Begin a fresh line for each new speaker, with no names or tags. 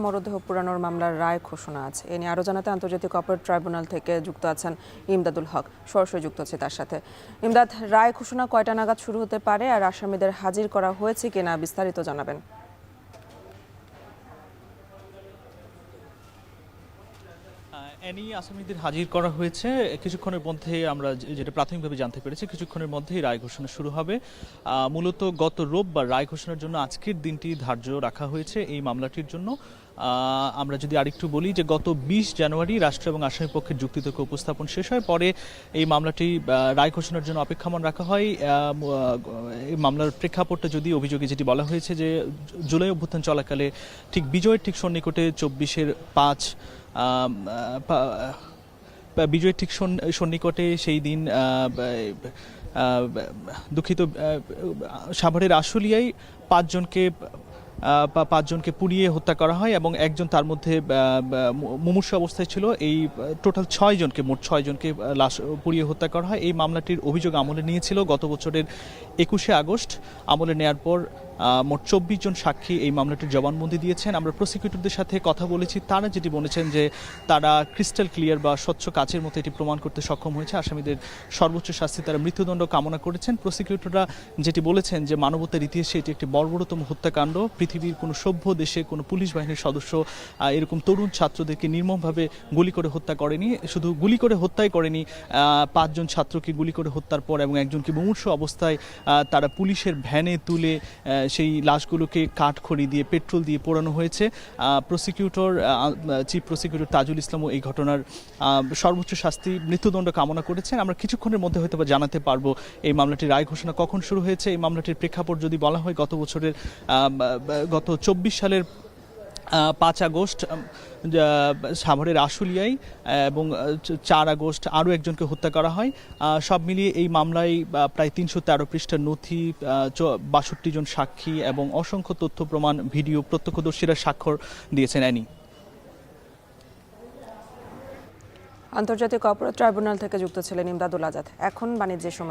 মরদেহ পোড়ানোর মামলার রায় ঘোষণা আছে। এ নিয়ে আরও জানাতে আন্তর্জাতিক অপরাধ ট্রাইব্যুনাল থেকে যুক্ত আছেন ইমদাদুল হক, সরাসরি যুক্ত আছে তার সাথে। ইমদাদ, রায় ঘোষণা কয়টা নাগাদ শুরু হতে পারে আর আসামিদের হাজির করা হয়েছে কিনা বিস্তারিত জানাবেন।
আসামিদের হাজির করা হয়েছে কিছুক্ষণের মধ্যে। আমরা যেটা প্রাথমিকভাবে জানতে পেরেছি কিছুক্ষণের মধ্যেই রায় ঘোষণা শুরু হবে। মূলত গত রোববার রায় ঘোষণার জন্য আজকের দিনটি ধার্য রাখা হয়েছে এই মামলাটির জন্য। আমরা যদি আরেকটু বলি যে গত 20 জানুয়ারি রাষ্ট্র এবং আসামি পক্ষের যুক্তিতর্ক উপস্থাপন শেষ হয়, পরে এই মামলাটি রায় ঘোষণার জন্য অপেক্ষমান রাখা হয়। এই মামলার প্রেক্ষাপটটা যদি অভিযোগে যেটি বলা হয়েছে যে জুলাই অভ্যুত্থান চলাকালে ঠিক বিজয়ের ঠিক সন্নিকটে 24/5 বিজয়ের ঠিক সন্নিকটে সেই দিন দুঃখিত সাভারের আশুলিয়ায় পাঁচজনকে পুড়িয়ে হত্যা করা হয় এবং একজন তার মধ্যে মুমূর্ষু অবস্থায় ছিল। এই টোটাল মোট ছয়জনকে লাশ পুড়িয়ে হত্যা করা হয়। এই মামলাটির অভিযোগ আমলে নিয়েছিল গত বছরের 21শে আগস্ট। আমলে নেয়ার পর মোট 24 জন সাক্ষী এই মামলাটির জবানবন্দি দিয়েছেন। আমরা প্রসিকিউটরদের সাথে কথা বলেছি, তারা যেটি বলেছেন যে তারা ক্রিস্টাল ক্লিয়ার বা স্বচ্ছ কাচের মতো এটি প্রমাণ করতে সক্ষম হয়েছে। আসামিদের সর্বোচ্চ শাস্তি তারা মৃত্যুদণ্ড কামনা করেছেন। প্রসিকিউটররা যেটি বলেছেন যে মানবতার ইতিহাসে এটি একটি বর্বরতম হত্যাকাণ্ড। পৃথিবীর কোনো সভ্য দেশে কোনো পুলিশ বাহিনীর সদস্য এরকম তরুণ ছাত্রদেরকে নির্মমভাবে গুলি করে হত্যা করেনি। শুধু গুলি করে হত্যাই করেনি, 5 জন ছাত্রকে গুলি করে হত্যার পর এবং একজনকে মুমূর্ষু অবস্থায় তারা পুলিশের ভ্যানে তুলে সেই লাশগুলোকে কাঠখড়ি দিয়ে পেট্রোল দিয়ে পোড়ানো হয়েছে। চিফ প্রসিকিউটর তাজুল ইসলামও এই ঘটনার সর্বোচ্চ শাস্তি মৃত্যুদণ্ড কামনা করেছেন। আমরা কিছুক্ষণের মধ্যে হয়তো জানাতে পারবো এই মামলাটির রায় ঘোষণা কখন শুরু হয়েছে। এই মামলাটির প্রেক্ষাপট যদি বলা হয়, গত 24 সালের 5 আগস্ট সাভারের আশুলিয়ায় এবং 4 আগস্ট আরও একজনকে হত্যা করা হয়। সব মিলিয়ে এই মামলায় প্রায় 313 পৃষ্ঠার নথি, 62 জন সাক্ষী এবং অসংখ্য তথ্য প্রমাণ, ভিডিও, প্রত্যক্ষদর্শীরা স্বাক্ষর দিয়েছেন।
আন্তর্জাতিক অপরাধ ট্রাইব্যুনাল থেকে যুক্ত ছিলেন ইমদাদুল আজাদ। এখন বাণিজ্যের সময়।